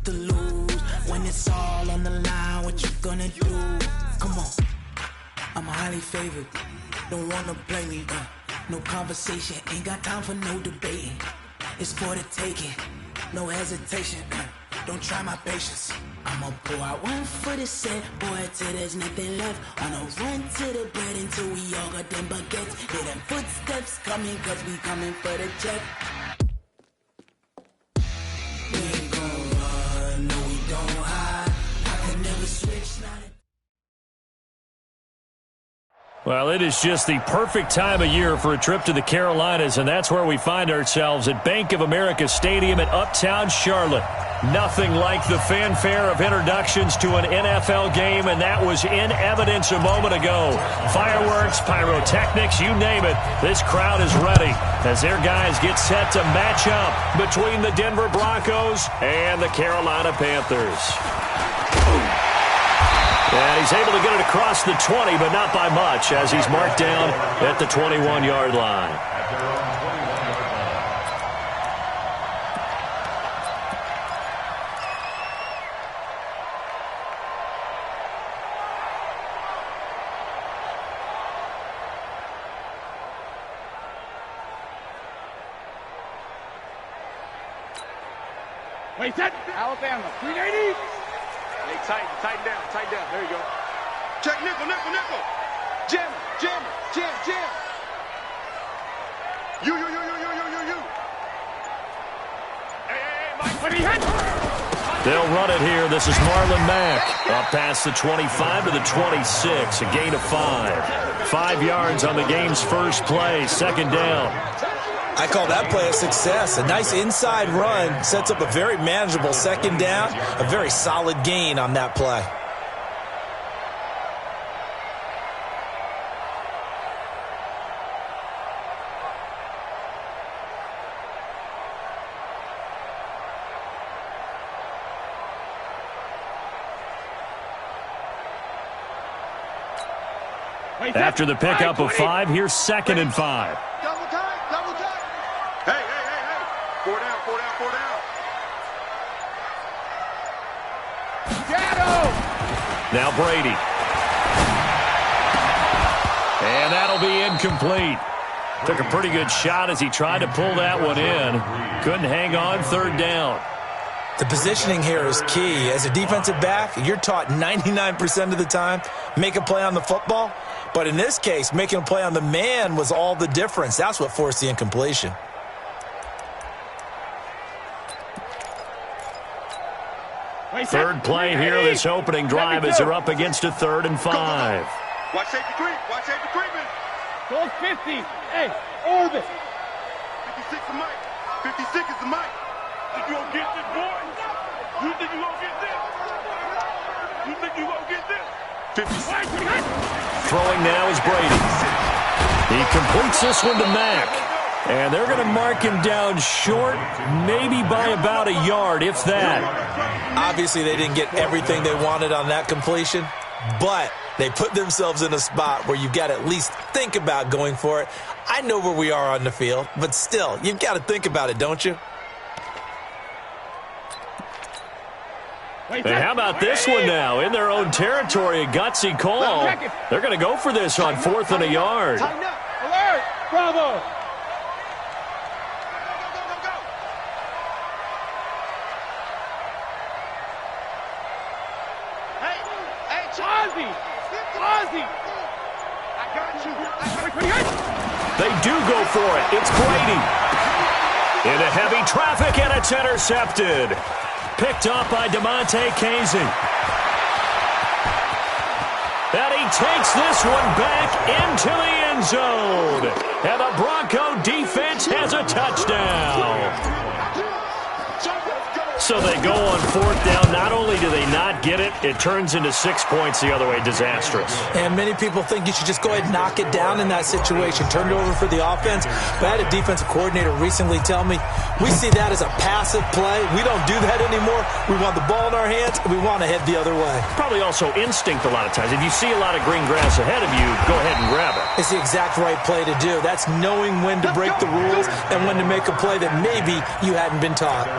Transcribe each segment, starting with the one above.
to lose. When it's all on the line, what you gonna do? Come on, I'm highly favored. Don't wanna play me, no conversation, ain't got time for no debating. It's for the taking, no hesitation. Don't try my patience. I'ma pull out one for the set, boy, till there's nothing left. On a run to the bread until we all got them baguettes. Hear them footsteps coming, cause we coming for the check. We ain't gon' run, no we don't hide. I can never switch, not a... Well, it is just the perfect time of year for a trip to the Carolinas, and that's where we find ourselves at Bank of America Stadium in Uptown Charlotte. Nothing like the fanfare of introductions to an NFL game, and that was in evidence a moment ago. Fireworks, pyrotechnics, you name it. This crowd is ready as their guys get set to match up between the Denver Broncos and the Carolina Panthers. And he's able to get it across the 20, but not by much, as he's marked down at the 21-yard line. Wait, set. Alabama, 380. Hey, tighten down. There you go. Check nickel. Jam. You. Hey, Mike, what do you hit? They'll run it here. This is Marlon Mack. Up past the 25 to the 26. A gain of 5. 5 yards on the game's first play. Second down. I call that play a success. A nice inside run sets up a very manageable second down. A very solid gain on that play. After the pickup of 5, here's 2nd and 5. Double time. Hey. 4 down. Shadow. Now Brady. And that'll be incomplete. Took a pretty good shot as he tried to pull that one in. Couldn't hang on. 3rd down. The positioning here is key. As a defensive back, you're taught 99% of the time, make a play on the football. But in this case, making a play on the man was all the difference. That's what forced the incompletion. Third play here, this opening drive as they're up against a 3rd and 5. Watch safety creep. Man. Goes 50. Hey, orbit. 56 is Mike. 56 is the Mike. Think you gonna get this, boy? You think you gonna get this? 56. Throwing now is Brady. He completes this one to Mack. And they're going to mark him down short, maybe by about a yard, if that. Obviously, they didn't get everything they wanted on that completion, but they put themselves in a spot where you've got to at least think about going for it. I know where we are on the field, but still, you've got to think about it, don't you? And how about this one now? In their own territory, a gutsy call. They're going to go for this on 4th and a yard. Alert! Bravo! Ozzy! I got you. They do go for it. It's Brady. Into heavy traffic, and it's intercepted. Picked up by DeMonte Casey. And he takes this one back into the end zone. And the Bronco defense has a touchdown. So they go on 4th down. Not only do they not get it, it turns into 6 points the other way. Disastrous. And many people think you should just go ahead and knock it down in that situation. Turn it over for the offense. But I had a defensive coordinator recently tell me, we see that as a passive play. We don't do that anymore. We want the ball in our hands, and we want to head the other way. Probably also instinct a lot of times. If you see a lot of green grass ahead of you, go ahead and grab it. It's the exact right play to do. That's knowing when to break the rules and when to make a play that maybe you hadn't been taught.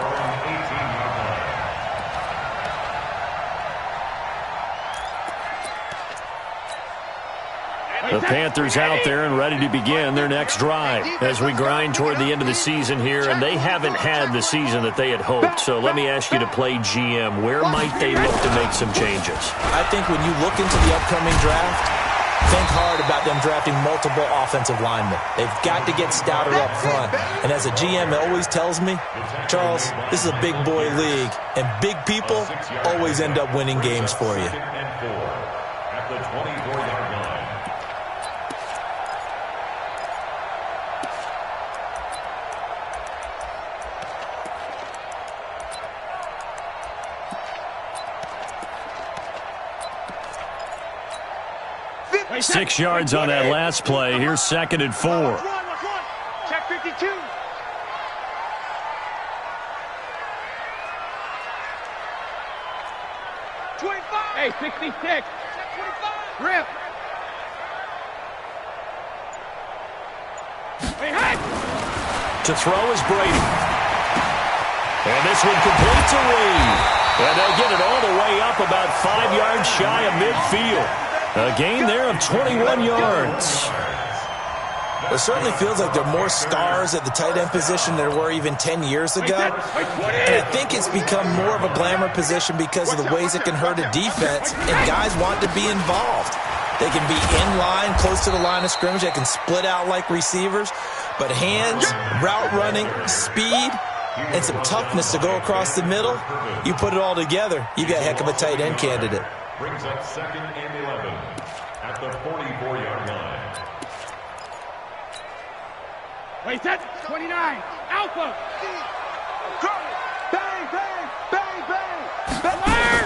The Panthers out there and ready to begin their next drive as we grind toward the end of the season here, and they haven't had the season that they had hoped. So let me ask you to play GM. Where might they look to make some changes? I think when you look into the upcoming draft, think hard about them drafting multiple offensive linemen. They've got to get stouter up front. And as a GM, it always tells me, Charles, this is a big boy league, and big people always end up winning games for you. At the 24-yard line. Wait, 6 yards on that last play. Here's 2nd and 4. Check 52. Hey, 66. Rip. Hey. To throw is Brady. And this one complete to Reed. And they'll get it all the way up about 5 yards shy of midfield. A gain there of 21 yards. It certainly feels like there are more stars at the tight end position than there were even 10 years ago. And I think it's become more of a glamour position because of the ways it can hurt a defense, and guys want to be involved. They can be in line, close to the line of scrimmage. They can split out like receivers. But hands, route running, speed, and some toughness to go across the middle, you put it all together, you got a heck of a tight end candidate. Brings up 2nd and 11 at the 44-yard line. Wait, set. 29. Alpha. Bang, bang, bang, bang. Bang.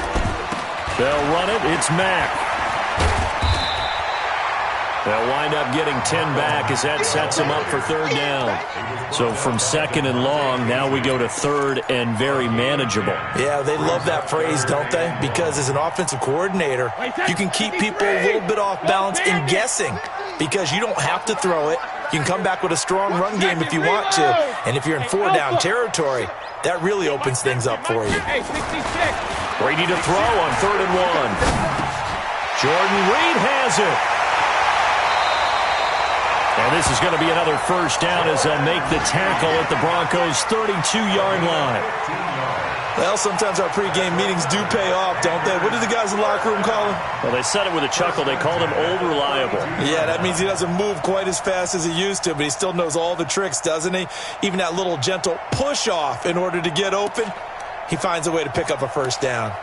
They'll run it. It's Mack. They'll wind up getting 10 back as that sets them up for 3rd down. So from 2nd and long, now we go to 3rd and very manageable. Yeah, they love that phrase, don't they? Because as an offensive coordinator, you can keep people a little bit off balance and guessing because you don't have to throw it. You can come back with a strong run game if you want to. And if you're in 4-down territory, that really opens things up for you. Hey, 66. Brady to throw on 3rd and 1. Jordan Reed has it. And this is going to be another 1st down as they make the tackle at the Broncos' 32-yard line. Well, sometimes our pregame meetings do pay off, don't they? What did the guys in the locker room call him? Well, they said it with a chuckle. They called him Old Reliable. Yeah, that means he doesn't move quite as fast as he used to, but he still knows all the tricks, doesn't he? Even that little gentle push-off in order to get open, he finds a way to pick up a 1st down.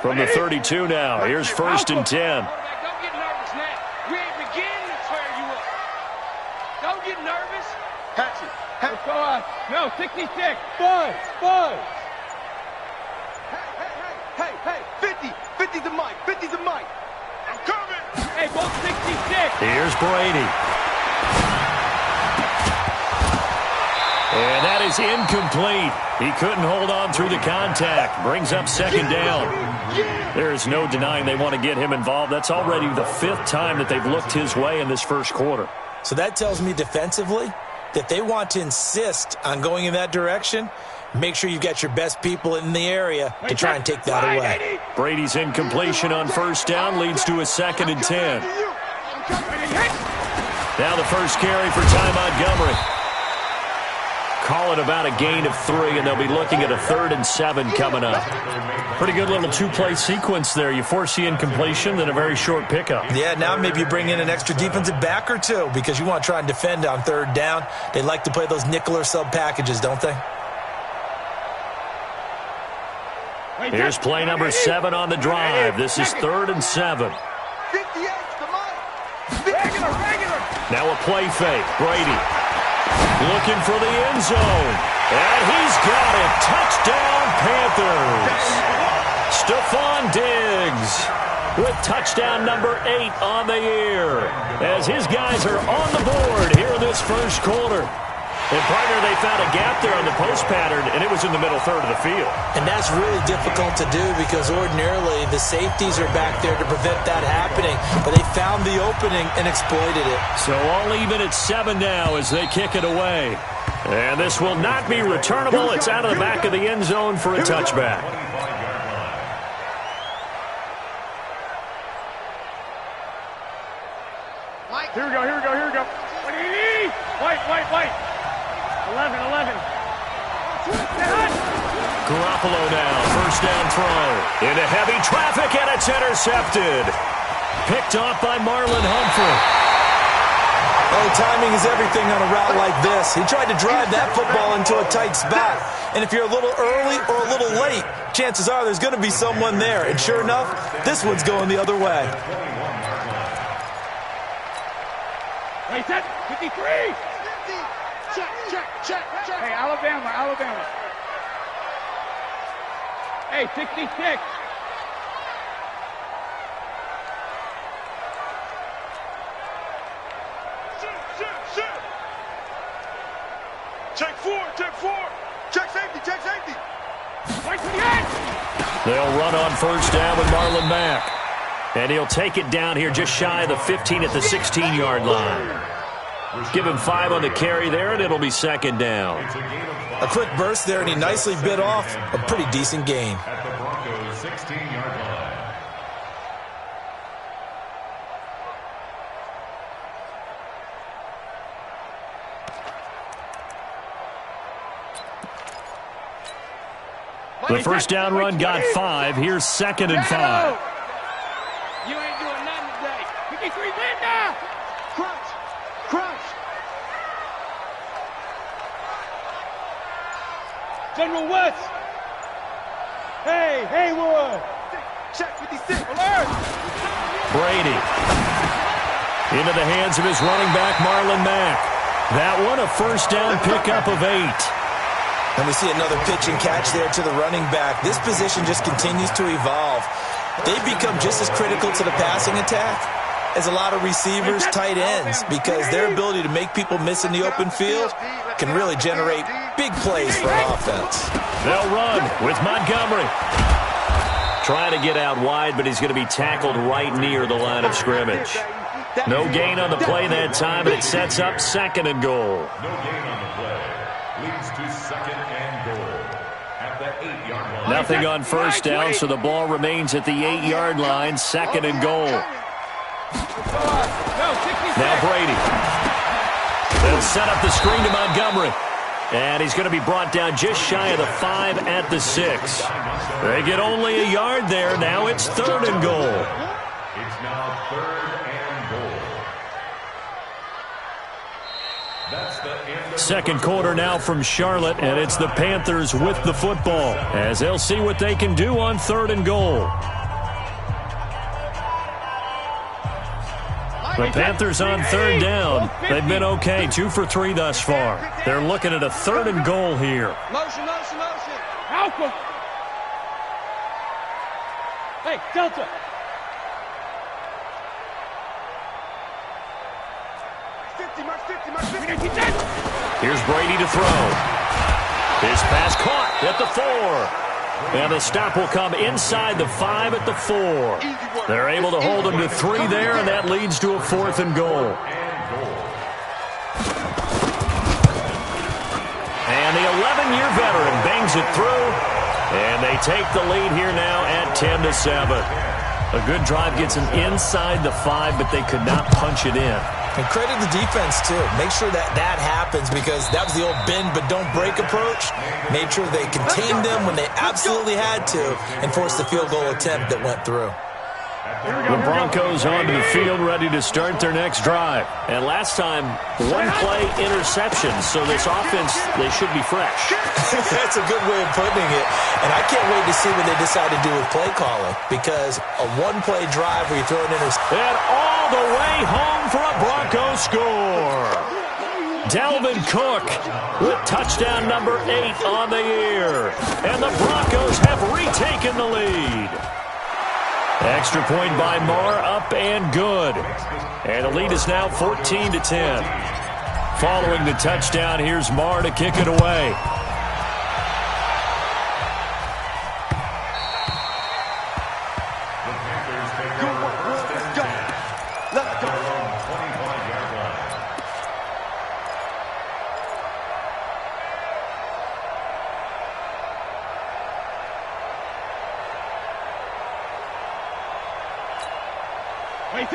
From the 32 now, here's 1st and 10. Go on. No, 66. Buzz. Hey. 50's a mic. 50's a mic. I'm coming. Hey, both 66. Here's Brady. And that is incomplete. He couldn't hold on through the contact. Brings up 2nd down. There is no denying they want to get him involved. That's already the 5th time that they've looked his way in this 1st quarter. So that tells me defensively that they want to insist on going in that direction. Make sure you've got your best people in the area to try and take that away. Brady's incompletion on 1st down leads to a 2nd and 10. Now the first carry for Ty Montgomery. Call it about a gain of 3, and they'll be looking at a 3rd and 7 coming up. Pretty good little 2-play sequence there. You force the incompletion, then a very short pickup. Yeah, now maybe you bring in an extra defensive back or two because you want to try and defend on 3rd down. They like to play those nickel or sub packages, don't they? Here's play number 7 on the drive. This is 3rd and 7. Now a play fake. Brady looking for the end zone. And he's got it. Touchdown, Panthers. Stephon Diggs with touchdown number 8 on the year as his guys are on the board here in this 1st quarter. And, partner, they found a gap there on the post pattern, and it was in the middle 3rd of the field. And that's really difficult to do because ordinarily the safeties are back there to prevent that happening. But they found the opening and exploited it. So all even at 7 now as they kick it away. And this will not be returnable. It's out of the back of the end zone for a touchback. 11. Garoppolo now, first down throw. Into heavy traffic, and it's intercepted. Picked off by Marlon Humphrey. Oh, timing is everything on a route like this. He tried to drive that football into a tight spot. And if you're a little early or a little late, chances are there's going to be someone there. And sure enough, this one's going the other way. Wait, set. 53. Check. Hey, Alabama. Hey, 66. Check four. Check safety. They'll run on first down with Marlon Mack. And he'll take it down here just shy of the 15 at the 16-yard line. Give him 5 on the carry there, and it'll be second down. A quick burst there, and he nicely bit off a pretty decent gain. At the Broncos' 16-yard line. The first down run got 5. Here's second and 5. You ain't doing nothing today. 53 Linda. Crunch. General West. Hey, Haywood. Check 56. Alert. Brady. Into the hands of his running back, Marlon Mack. That one a first down pickup of 8. And we see another pitch and catch there to the running back. This position just continues to evolve. They've become just as critical to the passing attack as a lot of receivers, tight ends, because their ability to make people miss in the open field can really generate big plays for an offense. They'll run with Montgomery. Trying to get out wide, but he's going to be tackled right near the line of scrimmage. No gain on the play that time, and it sets up second and goal. No gain on the play. Leads to second and goal at the 8-yard line. Nothing on first down, so the ball remains at the 8-yard line, second and goal. Now Brady. They'll set up the screen to Montgomery. And he's going to be brought down just shy of the 5 at the 6. They get only a yard there. Now it's third and goal. It's now third and goal. That's the end of Second quarter now from Charlotte, and it's the Panthers with the football, as they'll see what they can do on third and goal. The Panthers on third down. They've been okay, 2 for 3 thus far. They're looking at a third and goal here. Motion. Alpha. Hey, Delta. Here's Brady to throw. His pass caught at the 4. And the stop will come inside the 5 at the 4. They're able to hold him to 3 there, and that leads to a fourth and goal. And the 11-year veteran bangs it through, and they take the lead here now at 10-7. A good drive gets them inside the 5, but they could not punch it in. And credit the defense, too. Make sure that happens, because that was the old bend but don't break approach. Made sure they contained them when they absolutely had to and forced the field goal attempt that went through. The Broncos onto the field, ready to start their next drive. And last time, one-play interception, so this offense, they should be fresh. That's a good way of putting it. And I can't wait to see what they decide to do with play calling, because a one-play drive where you throw an interception. And all the way home for a Broncos score. Dalvin Cook with touchdown number 8 on the year. And the Broncos have retaken the lead. Extra point by Marr, up and good. And the lead is now 14-10. Following the touchdown, here's Marr to kick it away.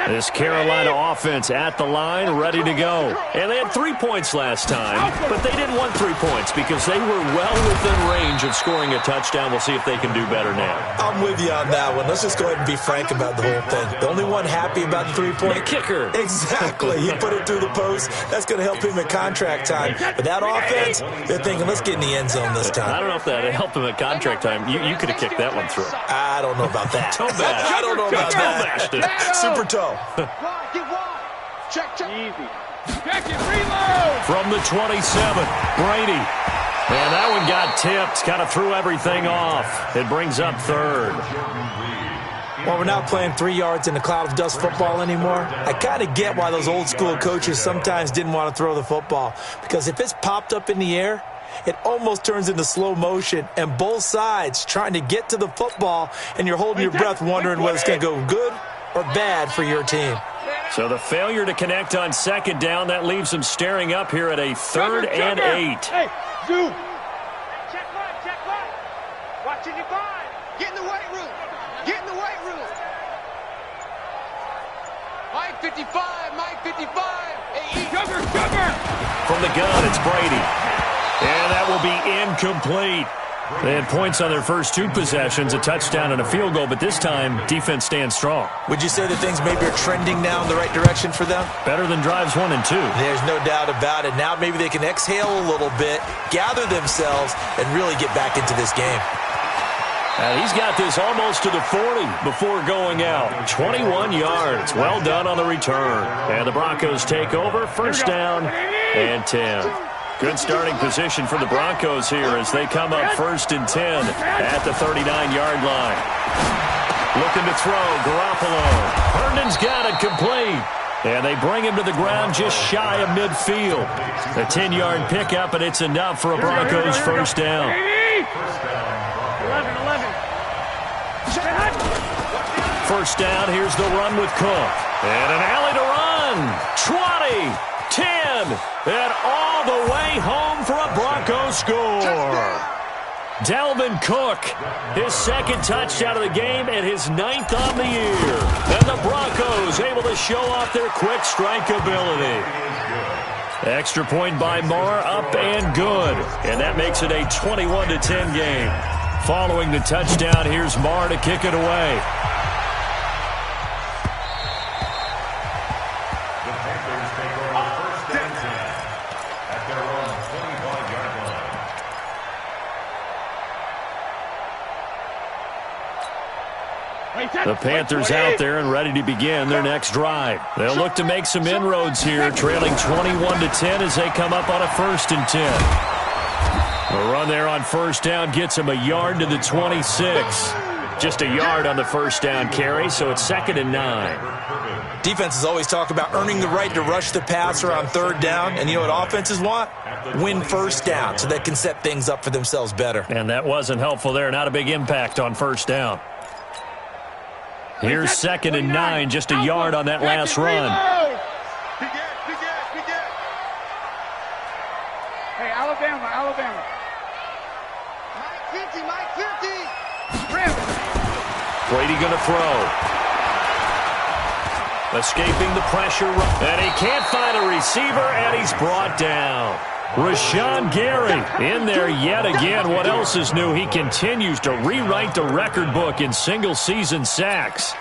This Carolina offense at the line, ready to go. And they had 3 points last time, but they didn't want 3 points because they were well within range of scoring a touchdown. We'll see if they can do better now. I'm with you on that one. Let's just go ahead and be frank about the whole thing. The only one happy about the 3-point. The kicker. Exactly. He put it through the post. That's going to help him at contract time. But that offense, they're thinking, let's get in the end zone this time. I don't know if that helped him at contract time. You could have kicked that one through. I don't know about that. Toe bash. I don't know about that. Super toe. Check. Easy. Check it, reload. From the 27, Brady. And that one got tipped. Kind of threw everything off. It brings up third. Well, we're not playing 3 yards in a cloud of dust football anymore. I kind of get why those old school coaches sometimes didn't want to throw the football. Because if it's popped up in the air, it almost turns into slow motion, and both sides trying to get to the football, and you're holding your breath wondering whether it's going to go good or bad for your team. So the failure to connect on second down, that leaves them staring up here at a 3rd and 8. Hey, zoom. Check one. Watching your vibe. Get in the weight room. Mike 55. Hey, Cover. From the gun, it's Brady. And that will be incomplete. They had points on their first 2 possessions, a touchdown and a field goal, but this time, defense stands strong. Would you say that things maybe are trending now in the right direction for them? Better than drives 1 and 2. There's no doubt about it. Now maybe they can exhale a little bit, gather themselves, and really get back into this game. And he's got this almost to the 40 before going out. 21 yards. Well done on the return. And the Broncos take over. First down and 10. Good starting position for the Broncos here as they come up 1st and 10 at the 39-yard line. Looking to throw, Garoppolo. Herndon's got it complete. And they bring him to the ground just shy of midfield. A 10-yard pickup, and it's enough for a Broncos first down. 11. First down, here's the run with Cook. And an alley to run. 20, 10, and all the way home for a Broncos score. Dalvin Cook, his 2nd touchdown of the game and his 9th on the year. And the Broncos able to show off their quick strike ability. Extra point by Marr, up and good. And that makes it a 21-10 game. Following the touchdown, here's Marr to kick it away. The Panthers out there and ready to begin their next drive. They'll look to make some inroads here, trailing 21-10 as they come up on a 1st and 10. A run there on first down gets him a yard to the 26. Just a yard on the first down carry, so it's 2nd and 9. Defenses always talk about earning the right to rush the passer on 3rd down, and you know what offenses want? Win first down so they can set things up for themselves better. And that wasn't helpful there. Not a big impact on first down. Here's 2nd and 9, just a yard on that last run. Hey, Alabama. Mike 50. Brady going to throw. Escaping the pressure. And he can't find a receiver, and he's brought down. Rashawn Gary in there yet again. What else is new? He continues to rewrite the record book in single-season sacks.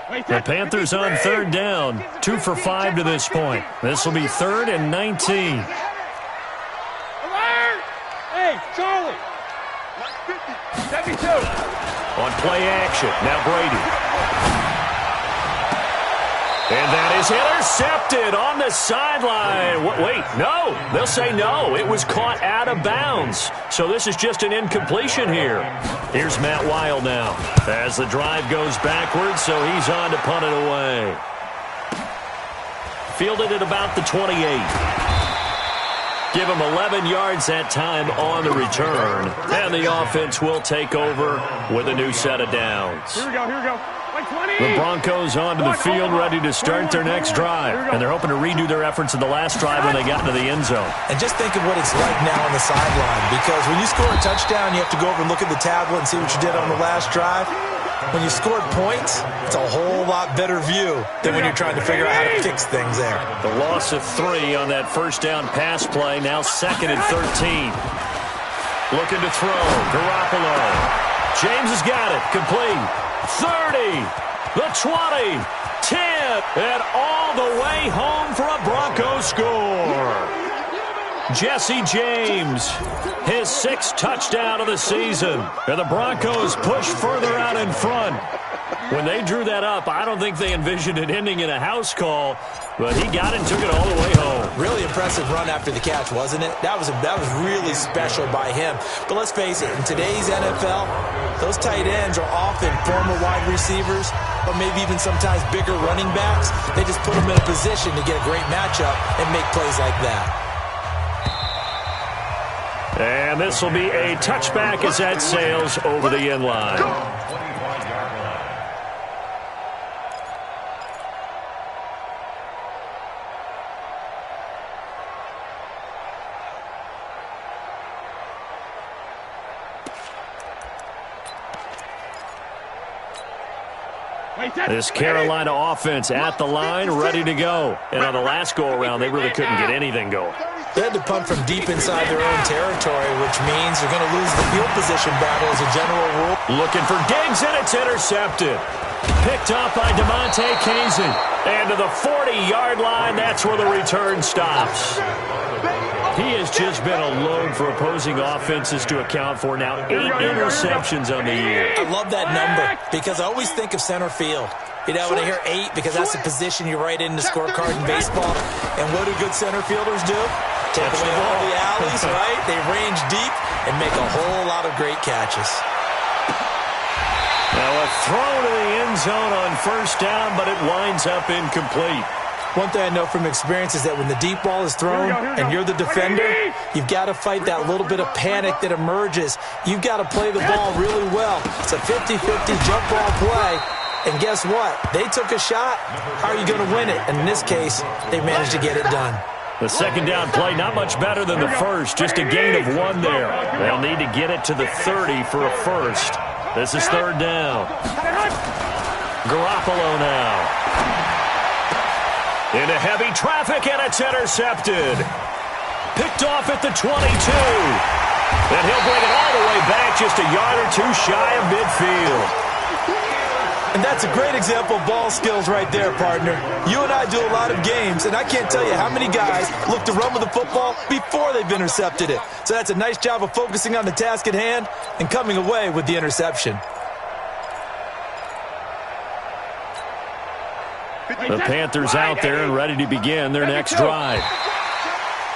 The Panthers on 3rd down. 2 for 5 to this point. This will be 3rd and 19. Alert! Hey, Charlie. 72. On play action. Now Brady. And that is intercepted on the sideline. Wait, no. They'll say no. It was caught out of bounds. So this is just an incompletion here. Here's Matt Weil now as the drive goes backwards, so he's on to punt it away. Fielded at about the 28. Give him 11 yards that time on the return. And the offense will take over with a new set of downs. Here we go. The Broncos onto the field, ready to start their next drive. And they're hoping to redo their efforts in the last drive when they got into the end zone. And just think of what it's like now on the sideline, because when you score a touchdown, you have to go over and look at the tablet and see what you did on the last drive. When you scored points, it's a whole lot better view than when you're trying to figure out how to fix things there. The loss of 3 on that first down pass play, now 2nd and 13. Looking to throw, Garoppolo. James has got it, complete. 30, the 20, 10, and all the way home for a Broncos score. Jesse James, his 6th touchdown of the season. And the Broncos push further out in front. When they drew that up, I don't think they envisioned it ending in a house call, but he got it and took it all the way home. Really impressive run after the catch, wasn't it? That was really special by him. But let's face it, in today's NFL, those tight ends are often former wide receivers, or maybe even sometimes bigger running backs. They just put them in a position to get a great matchup and make plays like that. And this will be a touchback as that sails over the end line. This Carolina offense at the line, ready to go. And on the last go-around, they really couldn't get anything going. They had to punt from deep inside their own territory, which means they're going to lose the field position battle as a general rule. Looking for Diggs, and it's intercepted. Picked up by DeMonte Casey. And to the 40-yard line, that's where the return stops. He has just been a load for opposing offenses to account for. Now 8 interceptions on the year. I love that number because I always think of center field. You know, when I hear 8, because that's the position you write in the scorecard in baseball. And what do good center fielders do? Take away all the alleys, right? They range deep and make a whole lot of great catches. Now a throw to the end zone on first down, but it winds up incomplete. One thing I know from experience is that when the deep ball is thrown and you're the defender, you've got to fight that little bit of panic that emerges. You've got to play the ball really well. It's a 50-50 jump ball play. And guess what? They took a shot. How are you going to win it? And in this case, they managed to get it done. The second down play, not much better than the first. Just a gain of 1 there. They'll need to get it to the 30 for a first. This is 3rd down. Garoppolo now. Into heavy traffic, and it's intercepted. Picked off at the 22. And he'll bring it all the way back just a yard or 2 shy of midfield. And that's a great example of ball skills right there, partner. You and I do a lot of games, and I can't tell you how many guys look to run with the football before they've intercepted it. So that's a nice job of focusing on the task at hand and coming away with the interception. The Panthers out there and ready to begin their next drive.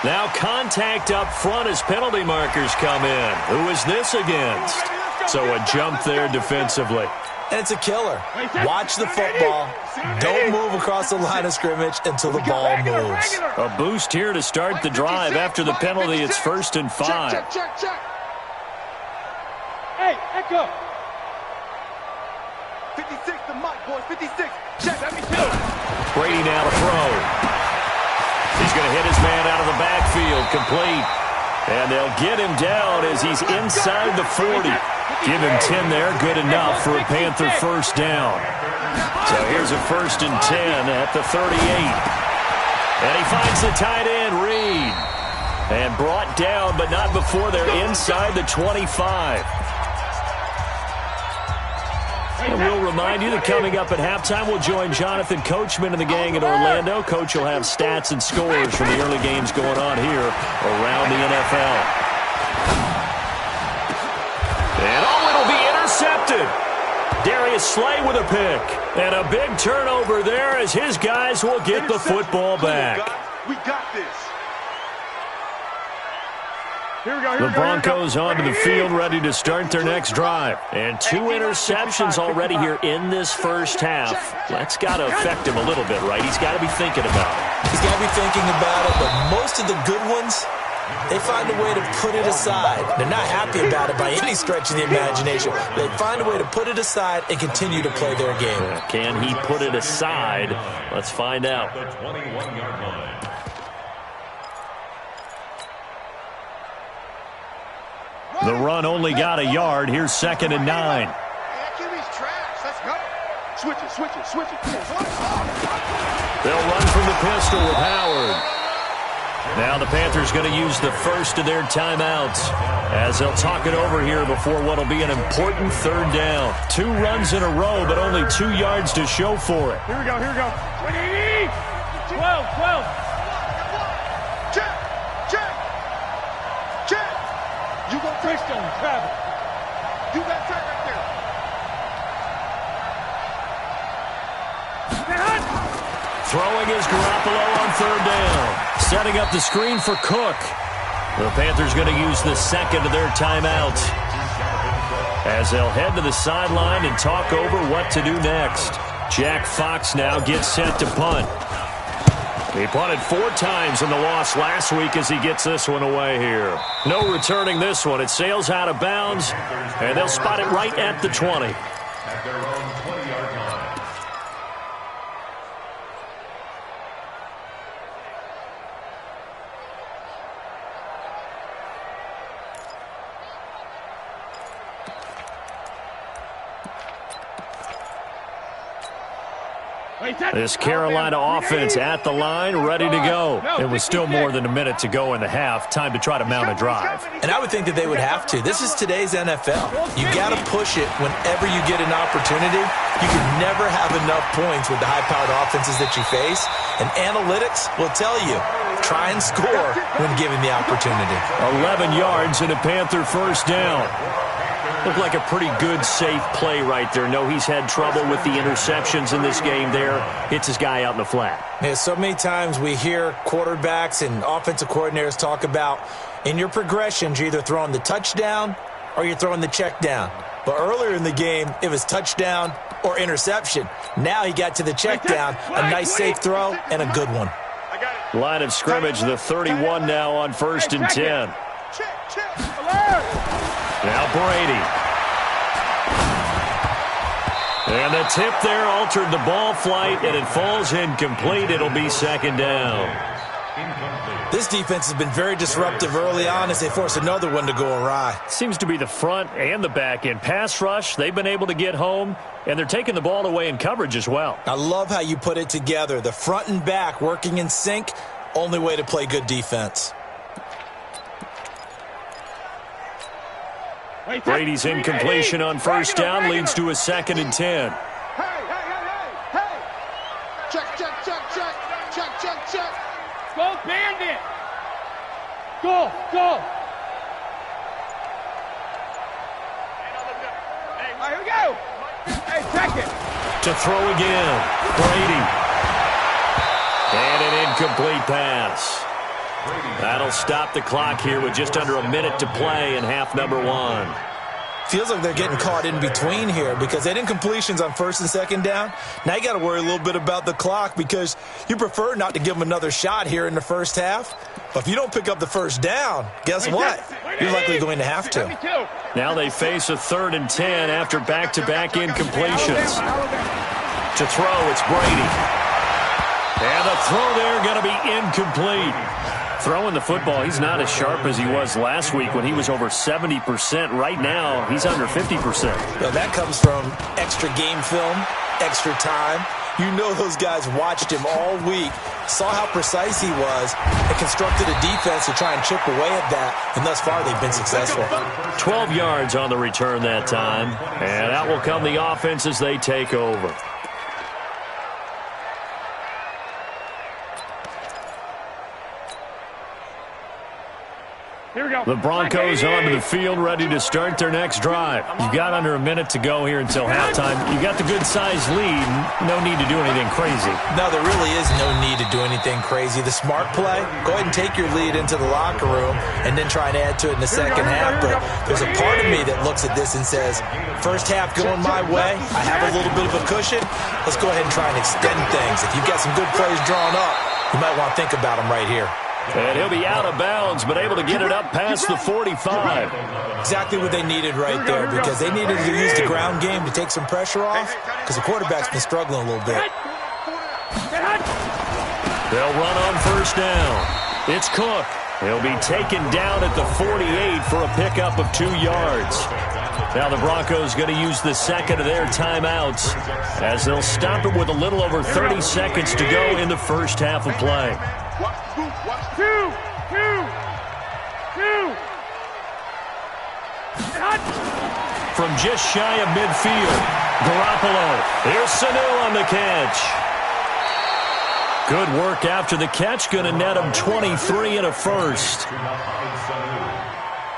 Now contact up front as penalty markers come in. Who is this against? So a jump there defensively. And it's a killer. Watch the football. Don't move across the line of scrimmage until the ball moves. A boost here to start the drive. After the penalty, it's 1st and 5. Check. Hey, Echo. 56 to Mike, boys. 56. Check. Let me Brady now to throw. He's going to hit his man out of the backfield. Complete. And they'll get him down as he's inside the 40. Give him 10 there. Good enough for a Panther first down. So here's a 1st and 10 at the 38. And he finds the tight end, Reed. And brought down, but not before they're inside the 25. And we'll remind you that coming up at halftime, we'll join Jonathan Coachman and the gang in Orlando. Coach will have stats and scores from the early games going on here around the NFL. And it'll be intercepted. Darius Slay with a pick. And a big turnover there as his guys will get the football back. We got this. The Broncos onto the field, ready to start their next drive. And 2 interceptions already here in this first half. That's got to affect him a little bit, right? He's got to be thinking about it. He's got to be thinking about it, but most of the good ones they find a way to put it aside. They're not happy about it by any stretch of the imagination. They find a way to put it aside and continue to play their game. Can he put it aside? Let's find out. The 21-yard line. The run only got a yard. Here's 2nd and 9. Hey, that QB's trash. Let's go. Switch it. They'll run from the pistol with Howard. Now the Panthers going to use the first of their timeouts as they'll talk it over here before what will be an important 3rd down. 2 runs in a row, but only 2 yards to show for it. Here we go. 12. Check. You go Twist on Travis. You got check right there. Throwing is Garoppolo on 3rd down. Setting up the screen for Cook. The Panthers going to use the 2nd of their timeouts as they'll head to the sideline and talk over what to do next. Jack Fox now gets set to punt. He punted 4 times in the loss last week as he gets this one away here. No returning this one. It sails out of bounds, and they'll spot it right at the 20. At their own 20-yard line. This Carolina offense at the line, ready to go. It was still more than a minute to go in the half. Time to try to mount a drive. And I would think that they would have to. This is today's NFL. You got to push it whenever you get an opportunity. You can never have enough points with the high-powered offenses that you face. And analytics will tell you, try and score when given the opportunity. 11 yards and a Panther 1st down. Looked like a pretty good, safe play right there. No, he's had trouble with the interceptions in this game there. Hits his guy out in the flat. Yeah, so many times we hear quarterbacks and offensive coordinators talk about in your progressions, you're either throwing the touchdown or you're throwing the check down. But earlier in the game, it was touchdown or interception. Now he got to the check down, a nice safe throw, and a good one. Line of scrimmage, the 31 now on 1st and 10. Now Brady. And the tip there altered the ball flight, and it falls incomplete. It'll be 2nd down. This defense has been very disruptive early on as they force another one to go awry. Seems to be the front and the back end. Pass rush, they've been able to get home, and they're taking the ball away in coverage as well. I love how you put it together. The front and back working in sync, only way to play good defense. Brady's incompletion on 1st down leads to a 2nd and 10. Hey. Check. Go, Bandit. Go. All right, here we go. Hey, check it. To throw again. Brady. And an incomplete pass. That'll stop the clock here with just under a minute to play in half number 1. Feels like they're getting caught in between here because they had incompletions on 1st and 2nd down. Now you got to worry a little bit about the clock because you prefer not to give them another shot here in the 1st half. But if you don't pick up the 1st down, guess what? You're likely going to have to. Now they face a 3rd and 10 after back-to-back incompletions. To throw, it's Brady. And the throw there going to be incomplete. Throwing the football, he's not as sharp as he was last week when he was over 70%. Right now, he's under 50%. Well, that comes from extra game film, extra time. You know those guys watched him all week, saw how precise he was, and constructed a defense to try and chip away at that, and thus far they've been successful. 12 yards on the return that time, and out will come the offense as they take over. Here we go. The Broncos onto the field, ready to start their next drive. You've got under a minute to go here until halftime. You got the good-sized lead. No need to do anything crazy. No, there really is no need to do anything crazy. The smart play, go ahead and take your lead into the locker room and then try and add to it in the 2nd half. But there's a part of me that looks at this and says, 1st half going my way, I have a little bit of a cushion. Let's go ahead and try and extend things. If you've got some good plays drawn up, you might want to think about them right here. And he'll be out of bounds, but able to get it up past the 45. Exactly what they needed right there, because they needed to use the ground game to take some pressure off, because the quarterback's been struggling a little bit. They'll run on first down. It's Cook. He'll be taken down at the 48 for a pickup of 2 yards. Now the Broncos going to use the second of their timeouts as they'll stop it with a little over 30 seconds to go in the first half of play. Two. From just shy of midfield, Garoppolo. Here's Sanu on the catch. Good work after the catch. Going to net him 23 and a first.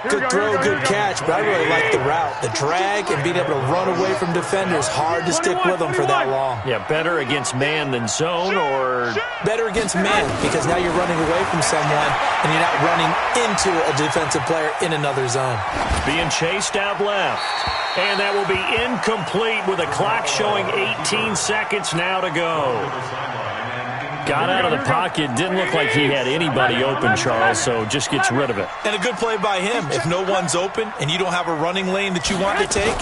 Good throw, good catch, but I really like the route. The drag and being able to run away from defenders, hard to stick with them for that long. Yeah, better against man than zone, or? Better against man, because now you're running away from someone and you're not running into a defensive player in another zone. Being chased out left. And that will be incomplete with a clock showing 18 seconds now to go. Got out of the pocket. Didn't look like he had anybody open, Charles, so just gets rid of it. And a good play by him. If no one's open and you don't have a running lane that you want to take,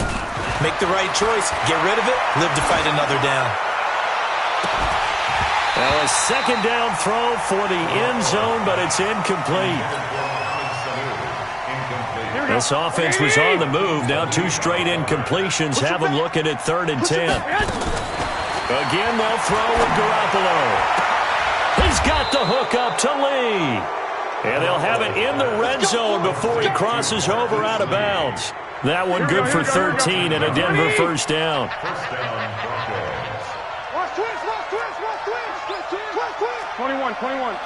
make the right choice. Get rid of it. Live to fight another down. Well, a second down throw for the end zone, but it's incomplete. This offense was on the move. Now 2 straight incompletions have them looking at 3rd and 10. Again, they'll throw with Garoppolo. He's got the hook up to Lee. And they'll have it in the red zone before he crosses over out of bounds. That one good for 13 and a Denver first down. 21.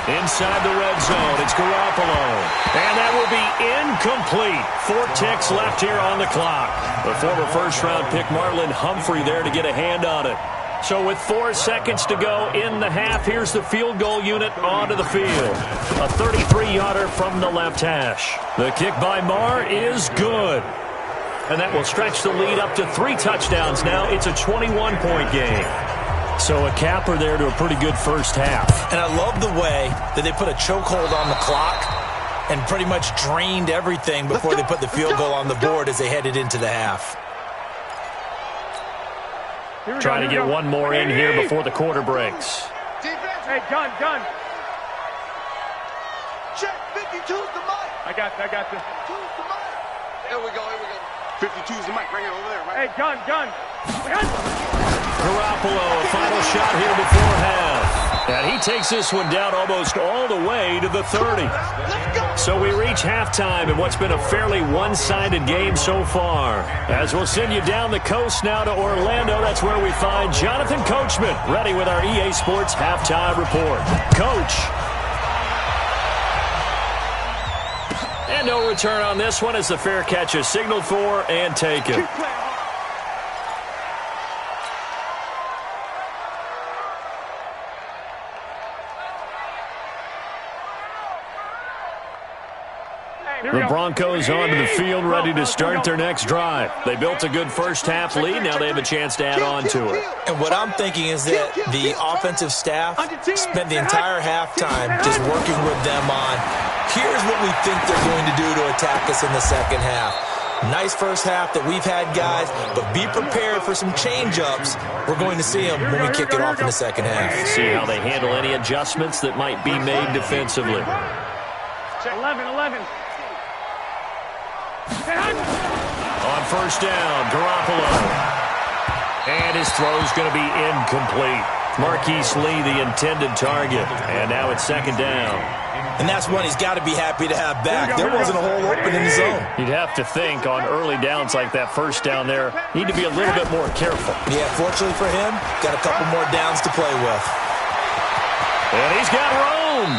Inside the red zone, it's Garoppolo. And that will be incomplete. 4 ticks left here on the clock. The former first-round pick Marlon Humphrey there to get a hand on it. So with 4 seconds to go in the half, here's the field goal unit onto the field. A 33-yarder from the left hash. The kick by Marr is good. And that will stretch the lead up to 3 touchdowns now. It's a 21-point game. So a capper there to a pretty good first half. And I love the way that they put a chokehold on the clock and pretty much drained everything before they put the field goal on the board as they headed into the half. Trying to get one more in here before the quarter breaks. Hey, gun. Check, 52's the mic. I got this. 52's the mic. Here we go. 52's the mic right here, over there, right? Hey, gun. Garoppolo, a final shot here before half. And he takes this one down almost all the way to the 30. So we reach halftime in what's been a fairly one-sided game so far. As we'll send you down the coast now to Orlando, that's where we find Jonathan Coachman, ready with our EA Sports Halftime Report. Coach. And no return on this one as the fair catch is signaled for and taken. The Broncos onto the field, ready to start their next drive. They built a good first-half lead. Now they have a chance to add on to it. And what I'm thinking is that the offensive staff spent the entire halftime just working with them on, here's what we think they're going to do to attack us in the second half. Nice first half that we've had, guys, but be prepared for some change-ups. We're going to see them when we kick it off in the second half. See how they handle any adjustments that might be made defensively. 11. On first down, Garoppolo. And his throw's going to be incomplete. Marquise Lee, the intended target. And now it's second down. And that's one he's got to be happy to have back. There wasn't a hole open in the zone. You'd have to think on early downs like that first down there, need to be a little bit more careful. Yeah, fortunately for him, got a couple more downs to play with. And he's got room.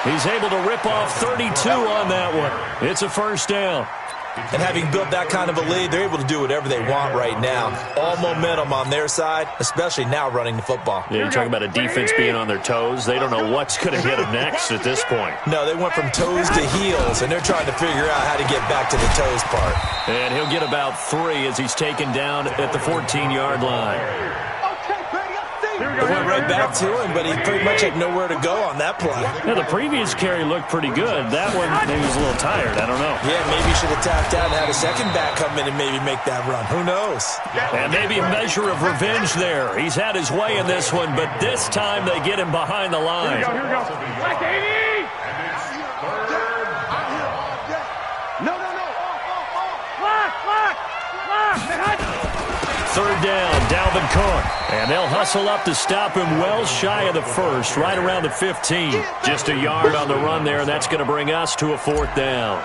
He's able to rip off 32 on that one. It's a first down. And having built that kind of a lead, they're able to do whatever they want right now. All momentum on their side, especially now running the football. Yeah, you're talking about a defense being on their toes. They don't know what's going to hit them next at this point. No, they went from toes to heels, and they're trying to figure out how to get back to the toes part. And he'll get about 3 as he's taken down at the 14-yard line. They went right back to him, but he pretty much had nowhere to go on that play. Yeah, the previous carry looked pretty good. That one, maybe he was a little tired. I don't know. Yeah, maybe he should have tapped out and had a second back come in and maybe make that run. Who knows? And maybe a measure of revenge there. He's had his way in this one, but this time they get him behind the line. Here we go. Black 80! No. Black! Third down, Dalvin Cook. And they'll hustle up to stop him well shy of the first, right around the 15. Just a yard on the run there, and that's going to bring us to a 4th down.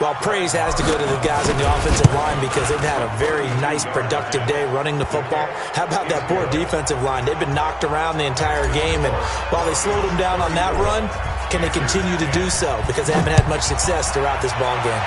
Well, praise has to go to the guys in the offensive line because they've had a very nice, productive day running the football. How about that poor defensive line? They've been knocked around the entire game, and while they slowed them down on that run, can they continue to do so? Because they haven't had much success throughout this ball game.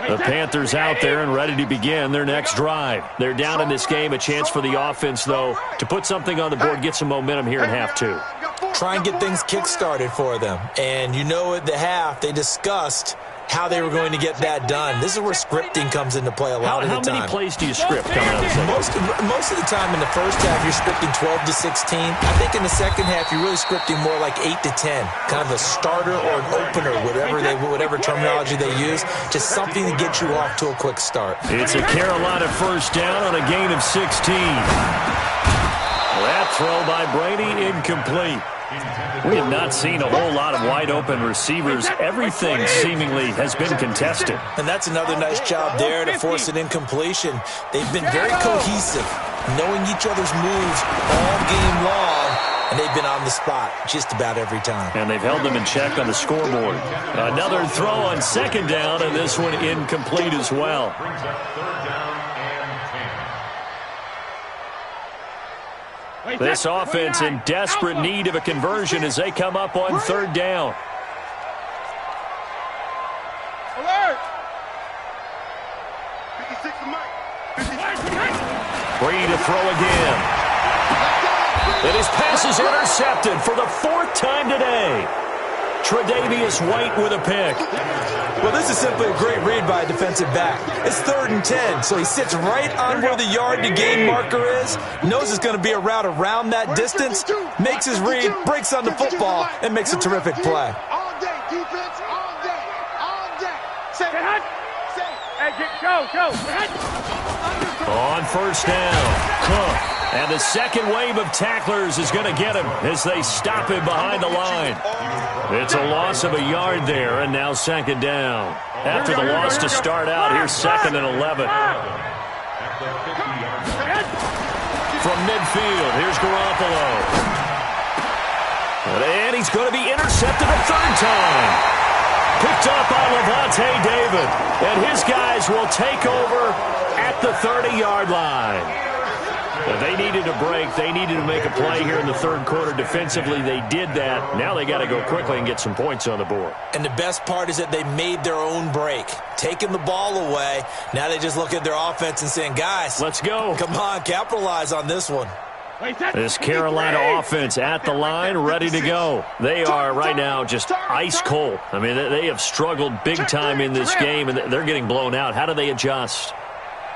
The Panthers out there and ready to begin their next drive. They're down in this game. A chance for the offense, though, to put something on the board, get some momentum here in half 2. Try and get things kick-started for them. And you know at the half, they discussed how they were going to get that done. This is where scripting comes into play a lot of the time. How many plays do you script coming out of the second? Most of the time in the first half, you're scripting 12 to 16. I think in the second half, you're really scripting more like 8 to 10. Kind of a starter or an opener, whatever terminology they use. Just something to get you off to a quick start. It's a Carolina first down on a gain of 16. That throw by Brady incomplete. We have not seen a whole lot of wide-open receivers. Everything seemingly has been contested. And that's another nice job there to force an incompletion. They've been very cohesive, knowing each other's moves all game long, and they've been on the spot just about every time. And they've held them in check on the scoreboard. Another throw on second down, and this one incomplete as well. This offense in desperate need of a conversion as they come up on third down. Alert! 56 to Mike. 56. Brady to throw again. And his pass is intercepted for the 4th time today. Tre'Davious White with a pick. Well, this is simply a great read by a defensive back. It's 3rd and 10, so he sits right on where the yard-to-gain marker is, knows it's going to be a route around that distance, makes his read, breaks on the football, and makes a terrific play. All day, defense, all day, all day. Say, Go. On first down, Cook. And the second wave of tacklers is going to get him as they stop him behind the line. It's a loss of a yard there, and now second down. After the loss to start out, here's 2nd and 11. From midfield, here's Garoppolo. And he's going to be intercepted a 3rd time. Picked up by Levante David. And his guys will take over at the 30-yard line. They needed a break. They needed to make a play here in the 3rd quarter. Defensively, they did that. Now they got to go quickly and get some points on the board. And the best part is that they made their own break. Taking the ball away. Now they just look at their offense and saying, guys, let's go. Come on, capitalize on this one. This Carolina offense at the line, ready to go. They are right now just ice cold. I mean, they have struggled big time in this game, and they're getting blown out. How do they adjust?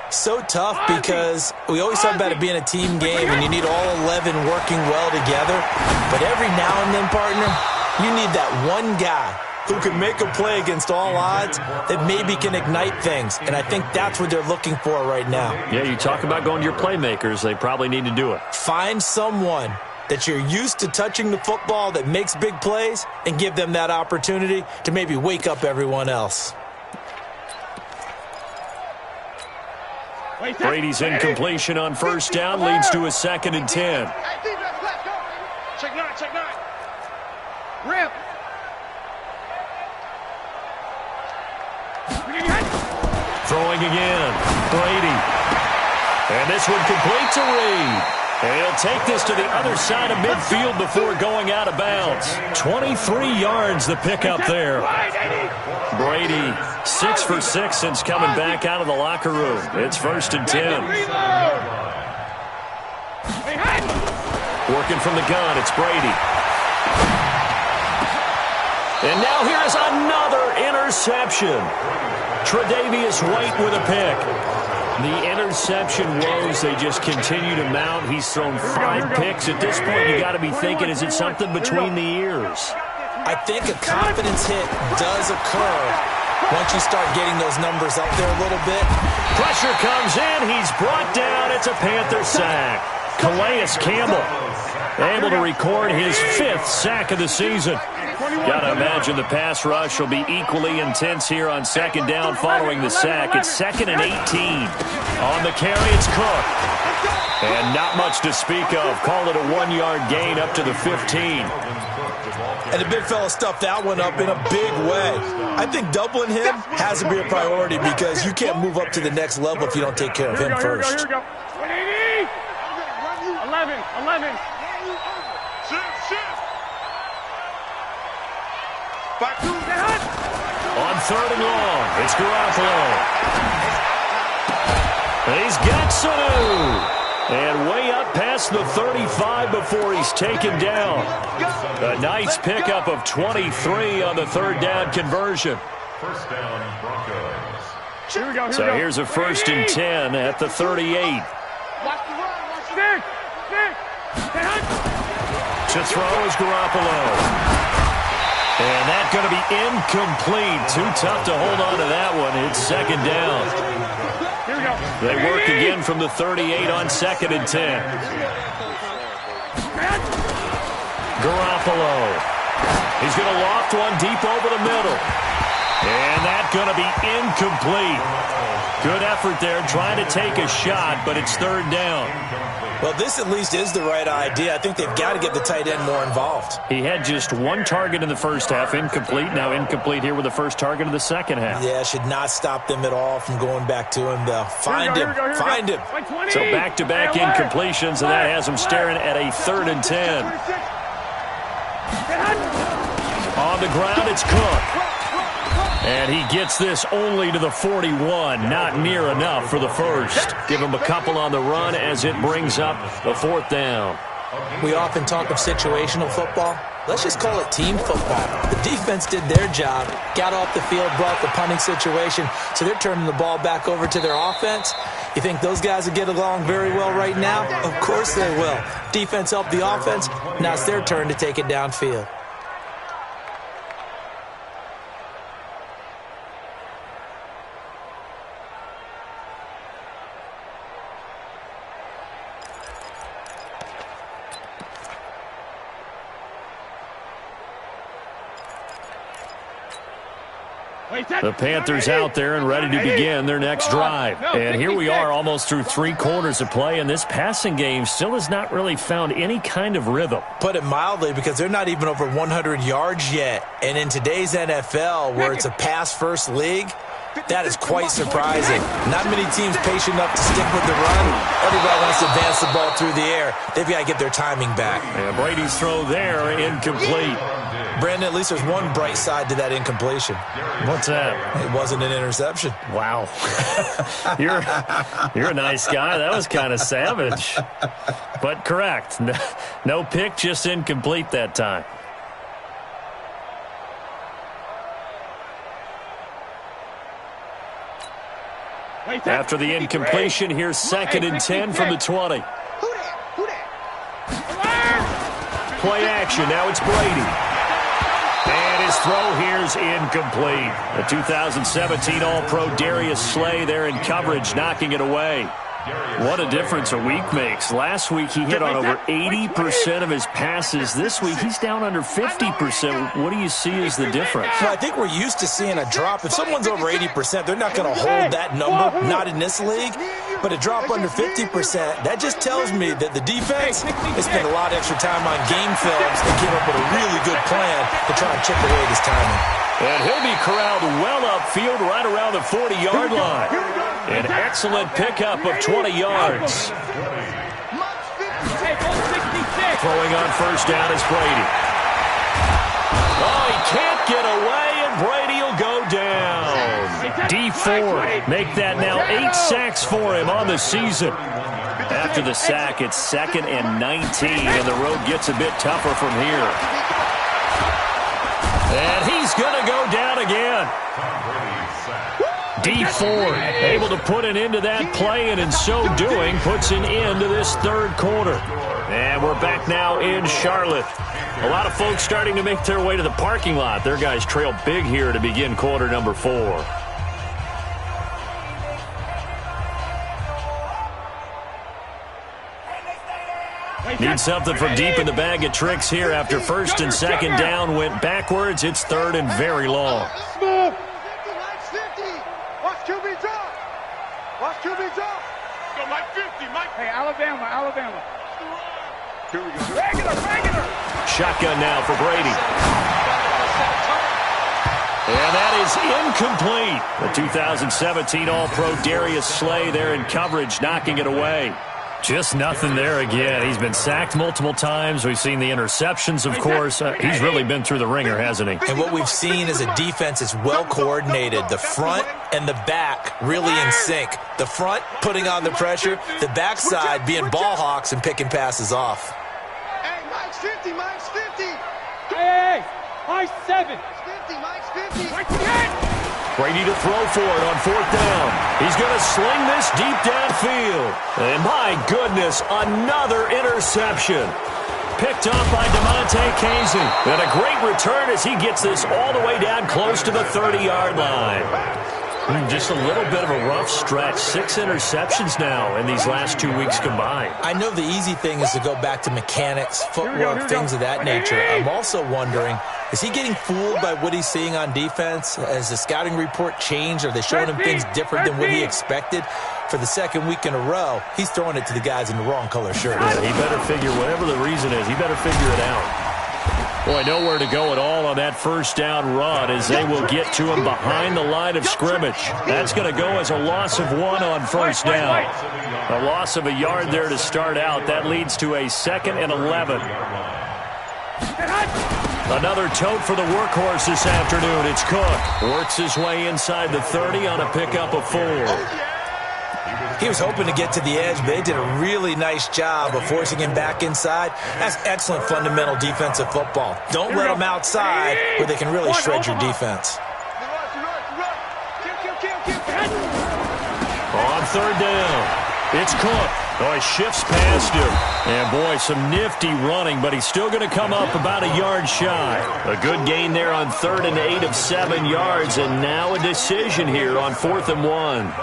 So tough because we always talk about it being a team game and you need all 11 working well together. But every now and then, partner, you need that one guy who can make a play against all odds that maybe can ignite things. And I think that's what they're looking for right now. Yeah, you talk about going to your playmakers. They probably need to do it. Find someone that you're used to touching the football that makes big plays and give them that opportunity to maybe wake up everyone else. Brady's incompletion on first down leads to a 2nd and 10. Check nine. Rip. Throwing again. Brady. And this one complete to Reed. And he'll take this to the other side of midfield before going out of bounds. 23 yards the pickup there. Brady, 6 for 6 since coming back out of the locker room. It's 1st and 10. Working from the gun, it's Brady. And now here is another interception. Tre'Davious White with a pick. The interception woes, they just continue to mount. He's thrown 5 picks. At this point, you got to be thinking, is it something between the ears? I think a confidence hit does occur once you start getting those numbers up there a little bit. Pressure comes in. He's brought down. It's a Panther sack. Calais Campbell able to record his 5th sack of the season. Got to imagine the pass rush will be equally intense here on 2nd down following the sack. It's 2nd and 18. On the carry, it's Cook. And not much to speak of. Call it a 1-yard gain up to the 15. And the big fella stuffed that one up in a big way. I think doubling him has to be a priority because you can't move up to the next level if you don't take care of him first. 180. 11. On 3rd and long, it's Garoppolo. He's got Sanu. And way up past the 35 before he's taken down. A nice pickup of 23 on the 3rd down conversion. 1st down, Broncos. So here's a 1st and 10 at the 38. To throw is Garoppolo. And that's going to be incomplete. Too tough to hold on to that one. It's 2nd down. Here we go. They work again from the 38 on 2nd and 10. Garoppolo. He's going to loft one deep over the middle. And that's going to be incomplete. Good effort there trying to take a shot, but it's 3rd down. Well, this at least is the right idea. I think they've got to get the tight end more involved. He had just 1 target in the first half, incomplete. Now incomplete here with the first target of the second half. Yeah, should not stop them at all from going back to him, though. Find him. So back-to-back incompletions, and that has him staring at a 3rd and 10. On the ground, it's Cook. And he gets this only to the 41. Not near enough for the first. Give him a couple on the run as it brings up the 4th down. We often talk of situational football. Let's just call it team football. The defense did their job, got off the field, brought the punting situation, so they're turning the ball back over to their offense. You think those guys will get along very well right now? Of course they will. Defense helped the offense. Now it's their turn to take it downfield. The Panthers out there and ready to begin their next drive. And here we are almost through 3 quarters of play, and this passing game still has not really found any kind of rhythm. Put it mildly, because they're not even over 100 yards yet. And in today's NFL, where it's a pass-first league, that is quite surprising. Not many teams patient enough to stick with the run. Everybody wants to advance the ball through the air. They've got to get their timing back. And Brady's throw there, incomplete. Brandon, at least there's one bright side to that incompletion. What's that? It wasn't an interception. Wow. You're a nice guy. That was kind of savage. But correct. No pick, just incomplete that time. After the incompletion, here's 2nd and 10 from the 20. Play action. Now it's Brady. And his throw here's incomplete. The 2017 All-Pro Darius Slay there in coverage, knocking it away. What a difference a week makes. Last week he hit on over 80% of his passes. This week he's down under 50%. What do you see as the difference? Well, I think we're used to seeing a drop. If someone's over 80%, they're not going to hold that number, not in this league. But a drop under 50%, that just tells me that the defense has spent a lot of extra time on game films and came up with a really good plan to try and chip away this timing. And he'll be corralled well upfield right around the 40-yard line. An excellent pickup of 20 yards. Throwing on first down is Brady. Oh, he can't get away, and Brady will go down. D Ford make that now 8 sacks for him on the season. After the sack, it's 2nd and 19, and the road gets a bit tougher from here. And he's going to go down again. D Ford able to put an end to that play, and in so doing, puts an end to this third quarter. And we're back now in Charlotte. A lot of folks starting to make their way to the parking lot. Their guys trail big here to begin quarter number 4. Need something from deep in the bag of tricks here after first and second down went backwards. It's third and very long. Watch QB drop. Watch QB drop. Go Mike 50, Mike. Hey, Alabama. Here we go. Regular. Shotgun now for Brady. And that is incomplete. The 2017 All-Pro Darius Slay there in coverage, knocking it away. Just nothing there again. He's been sacked multiple times. We've seen the interceptions, of course. He's really been through the ringer, hasn't he? And what we've seen is a defense that's well coordinated. The front and the back really in sync. The front putting on the pressure, the backside being ball hawks and picking passes off. Hey, Mike's 50, Mike's 50. Hey, Mike's 7. Mike's 50, Mike's 50. Mike's 10. Brady to throw for it on fourth down. He's going to sling this deep downfield. And my goodness, another interception. Picked up by DeMonte Casey. And a great return as he gets this all the way down close to the 30-yard line. Just a little bit of a rough stretch. 6 interceptions now in these last 2 weeks combined. I know the easy thing is to go back to mechanics, footwork, things of that nature. I'm also wondering, is he getting fooled by what he's seeing on defense? Has the scouting report changed? Are they showing him things different than what he expected? For the second week in a row, he's throwing it to the guys in the wrong color shirts. Yeah, he better figure, whatever the reason is, he better figure it out. Boy, nowhere to go at all on that first down run as they will get to him behind the line of scrimmage. That's going to go as a loss of 1 on first down. A loss of a yard there to start out. That leads to a 2nd and 11. Another tote for the workhorse this afternoon. It's Cook. Works his way inside the 30 on a pickup of 4. He was hoping to get to the edge, but they did a really nice job of forcing him back inside. That's excellent fundamental defensive football. Don't let them outside where they can really shred your defense. On third down, it's Cook. Oh, he shifts past him. And, boy, some nifty running, but he's still going to come up about a yard shy. A good gain there on 3rd and 8 of 7 yards, and now a decision here on 4th and 1.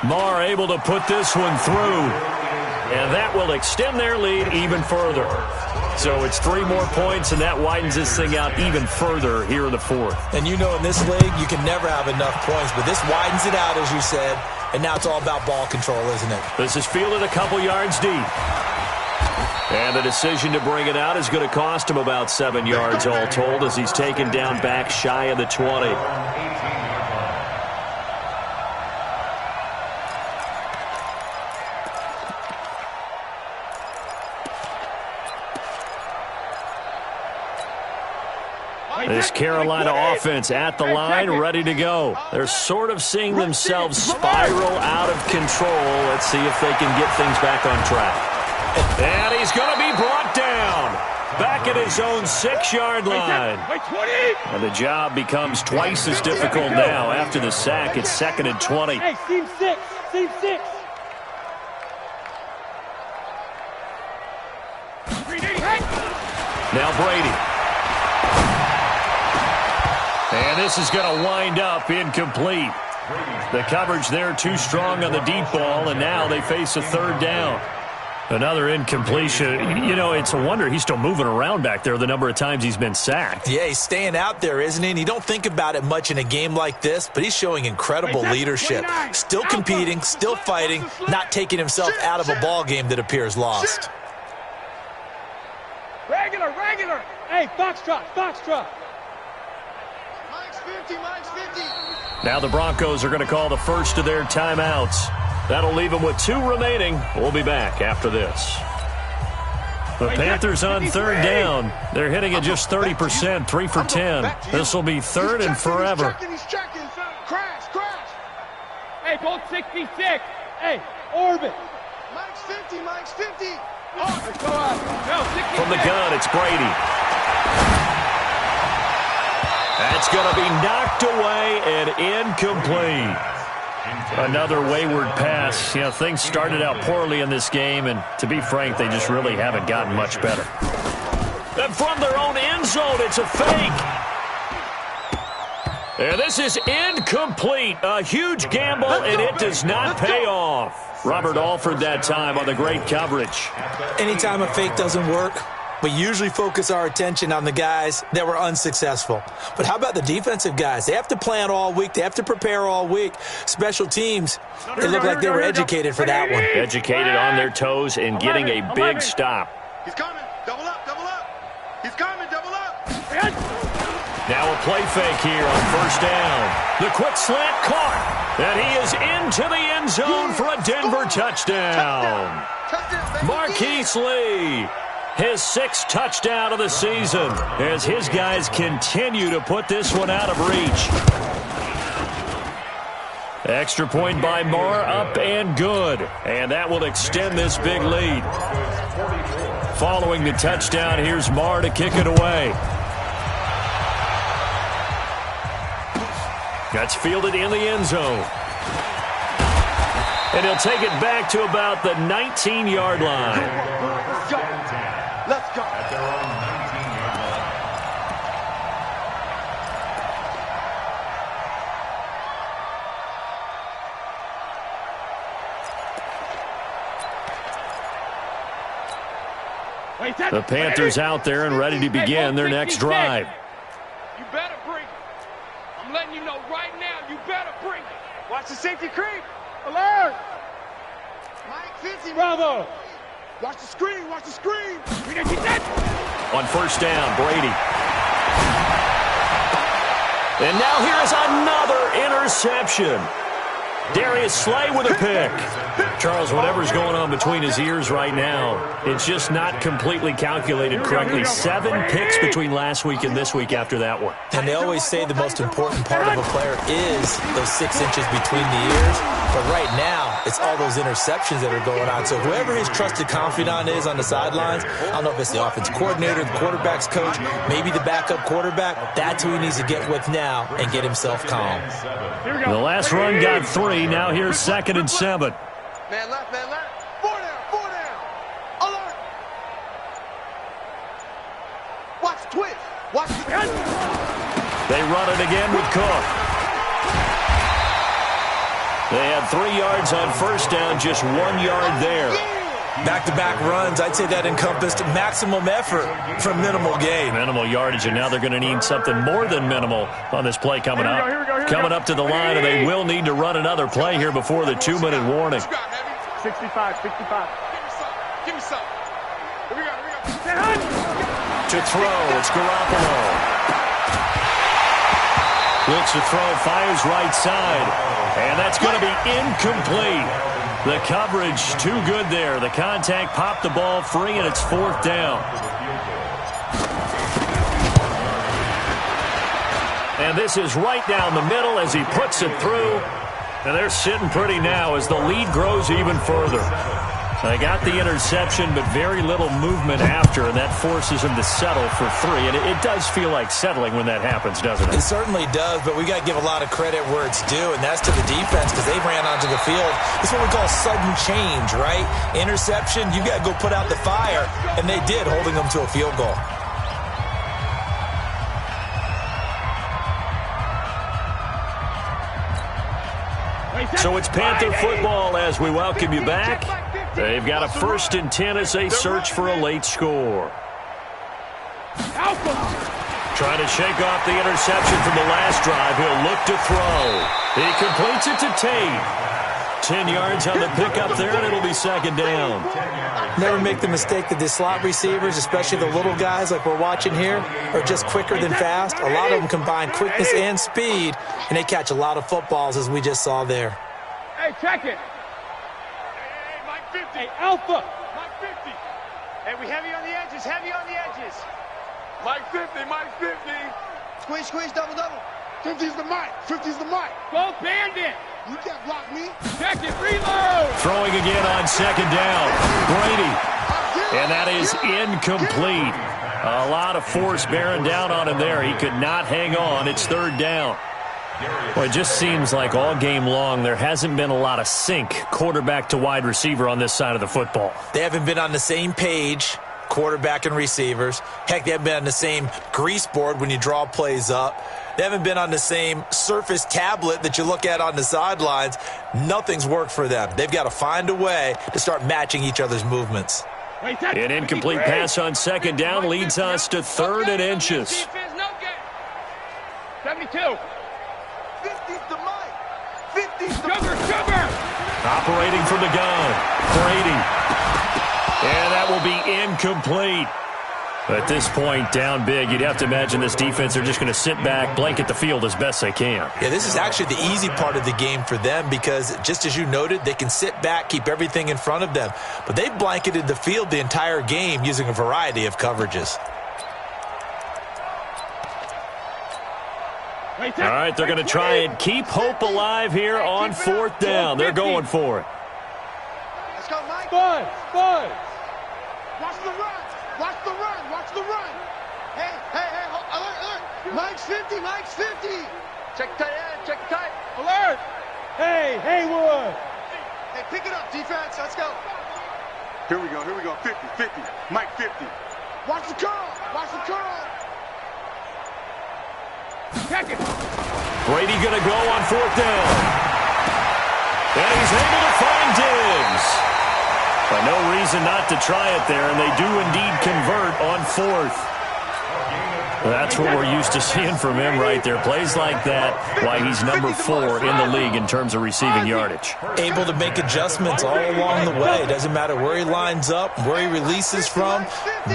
Marr able to put this one through, and that will extend their lead even further. So it's 3 more points, and that widens this thing out even further here in the 4th. And you know in this league, you can never have enough points, but this widens it out, as you said, and now it's all about ball control, isn't it? This is fielded a couple yards deep. And the decision to bring it out is going to cost him about 7 yards all told as he's taken down back shy of the 20. This Carolina offense at the line, ready to go. They're sort of seeing themselves spiral out of control. Let's see if they can get things back on track. And he's going to be brought down. Back at his own 6-yard line. And the job becomes twice as difficult now. After the sack, it's 2nd and 20. Hey, team 6. Team 6. Now Brady. And this is going to wind up incomplete. The coverage there too strong on the deep ball, and now they face a third down. Another incompletion. You know, it's a wonder he's still moving around back there the number of times he's been sacked. Yeah, he's staying out there, isn't he? And you don't think about it much in a game like this, but he's showing incredible leadership. Still competing, still fighting, not taking himself out of a ball game that appears lost. Regular. Hey, foxtrot. Mike's 50, Mike's 50. Now the Broncos are going to call the first of their timeouts. That'll leave them with 2 remaining. We'll be back after this. The Panthers on third down. They're hitting at just 30%, 3 for 10. This will be third and forever. He's checking. Crash. Hey, Bolt 66. Hey, orbit. Mike's 50, Mike's 50. Oh, let's go up. No, 66. From the gun, it's Brady. That's going to be knocked away and incomplete. Another wayward pass. You know, things started out poorly in this game, and to be frank, they just really haven't gotten much better. And from their own end zone, it's a fake. And this is incomplete. A huge gamble, and it does not pay off. Robert Alford that time on the great coverage. Anytime a fake doesn't work, we usually focus our attention on the guys that were unsuccessful. But how about the defensive guys? They have to plan all week. They have to prepare all week. Special teams, they look like they were educated for that one. Educated on their toes and getting a big stop. He's coming. Double up. He's coming. Double up. Now a play fake here on first down. The quick slant caught. And he is into the end zone for a Denver touchdown. Marquise Lee. His 6th touchdown of the season as his guys continue to put this one out of reach. Extra point by Moore, up and good. And that will extend this big lead. Following the touchdown, here's Moore to kick it away. That's fielded in the end zone. And he'll take it back to about the 19-yard line. Let's go. At their own 19-yard line. The Panthers out there and ready to begin their next drive. You better bring it. I'm letting you know right now, you better bring it. Watch the safety creep. Alert! Mike 50. Bravo! Watch the screen. On first down, Brady. And now here is another interception. Darius Slay with a pick. Charles, whatever's going on between his ears right now, it's just not completely calculated correctly. 7 picks between last week and this week after that one. And they always say the most important part of a player is those 6 inches between the ears. But right now, it's all those interceptions that are going on. So whoever his trusted confidant is on the sidelines, I don't know if it's the offense coordinator, the quarterback's coach, maybe the backup quarterback, that's who he needs to get with now and get himself calm. The last run got 3. Now here's 2nd and 7. Man left. 4 down. Alert. Watch the twist. Watch the twist. They run it again with Cook. They had 3 yards on first down, just 1 yard there. Back-to-back runs, I'd say that encompassed maximum effort for minimal gain. Minimal yardage, and now they're going to need something more than minimal on this play coming up. Coming up to the line, and they will need to run another play here before the 2-minute warning. 65. Give me some. Here we go. To throw, it's Garoppolo. Looks to throw, fires right side, and that's going to be incomplete. The coverage too good there. The contact popped the ball free, and it's 4th down. And this is right down the middle as he puts it through. And they're sitting pretty now as the lead grows even further. They got the interception, but very little movement after, and that forces him to settle for 3. And it does feel like settling when that happens, doesn't it? It certainly does, but we got to give a lot of credit where it's due, and that's to the defense because they ran onto the field. It's what we call sudden change, right? Interception, you got to go put out the fire, and they did, holding them to a field goal. So it's Panther football as we welcome you back. They've got a 1st and 10 as they search for a late score. Trying to shake off the interception from the last drive. He'll look to throw. He completes it to Tate. 10 yards on the pickup there, and it'll be 2nd down. Never make the mistake that the slot receivers, especially the little guys like we're watching here, are just quicker than fast. A lot of them combine quickness and speed, and they catch a lot of footballs, as we just saw there. Hey, check it. Hey, Mike 50. Hey, Alpha. Mike 50. Hey, we heavy on the edges, heavy on the edges. Mike 50, Mike 50. Squeeze, squeeze, double, double. 50's the Mike, 50's the Mike. Go Bandit. You can't block me. Check it, reload. Throwing again on 2nd down. Brady. And that is incomplete. A lot of force bearing down on him there. He could not hang on. It's 3rd down. Well, it just seems like all game long there hasn't been a lot of sync quarterback to wide receiver on this side of the football. They haven't been on the same page, quarterback and receivers. Heck, they haven't been on the same grease board when you draw plays up. They haven't been on the same Surface tablet that you look at on the sidelines. Nothing's worked for them. They've got to find a way to start matching each other's movements. An incomplete pass on 2nd down leads us to 3rd and inches. 72. 50's the Mike. 50's the Sugar. Operating from the gun. Brady. And that will be incomplete. At this point, down big, you'd have to imagine this defense, they're just going to sit back, blanket the field as best they can. Yeah, this is actually the easy part of the game for them because, just as you noted, they can sit back, keep everything in front of them. But they've blanketed the field the entire game using a variety of coverages. All right, they're going to try and keep hope alive here on 4th down. They're going for it. Let's go, Mike. Buzz. Watch the run. Watch the run. Watch the run. Hey, alert. Mike's 50. Check tight end. Check tight. Alert. Hey, Haywood. Hey, pick it up, defense. Let's go. Here we go. 50. Mike 50. Watch the curl. Check it. Brady going to go on 4th down. And he's able to find Diggs. But no reason not to try it there, and they do indeed convert on 4th. That's what we're used to seeing from him right there. Plays like that, why he's number 4 in the league in terms of receiving yardage. Able to make adjustments all along the way. Doesn't matter where he lines up, where he releases from.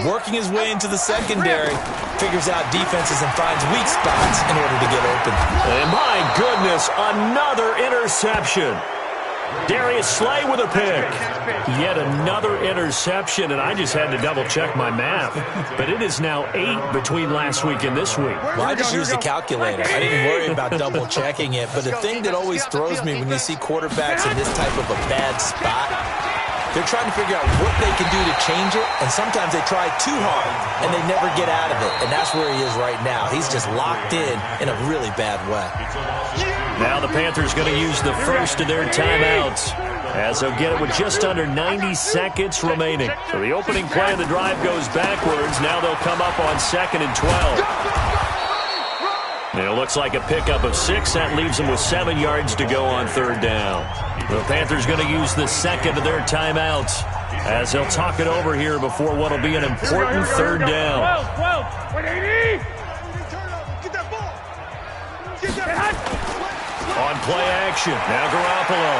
Working his way into the secondary, figures out defenses and finds weak spots in order to get open. And my goodness, another interception. Darius Slay with a pick. Yet another interception, and I just had to double-check my math. But it is now 8 between last week and this week. Well, I just used a calculator. I didn't worry about double-checking it. But the thing that always throws me when you see quarterbacks in this type of a bad spot, they're trying to figure out what they can do to change it, and sometimes they try too hard, and they never get out of it. And that's where he is right now. He's just locked in a really bad way. Now the Panthers going to use the first of their timeouts, as they'll get it with just under 90 seconds remaining. So the opening play of the drive goes backwards. Now they'll come up on 2nd and 12. And it looks like a pickup of 6. That leaves them with 7 yards to go on 3rd down. The Panthers going to use the second of their timeouts, as they'll talk it over here before what will be an important 3rd down. 12. 180. Get that ball. On play action, now Garoppolo.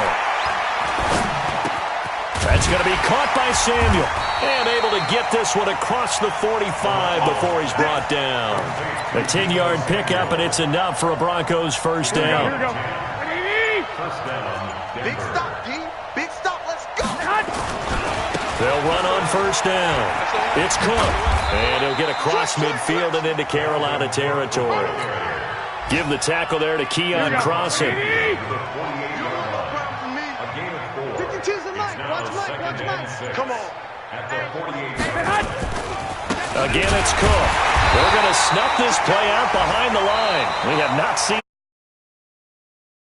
That's going to be caught by Samuel. And able to get this one across the 45 before he's brought down. A 10-yard pickup, and it's enough for a Broncos 1st down. First down. Big stop, D. Big stop. Let's go. They'll run on 1st down. It's Cook. And he'll get across midfield and into Carolina territory. Give the tackle there to Keon Crossen. Come on. Again, it's Cook. They're going to snuff this play out behind the line. We have not seen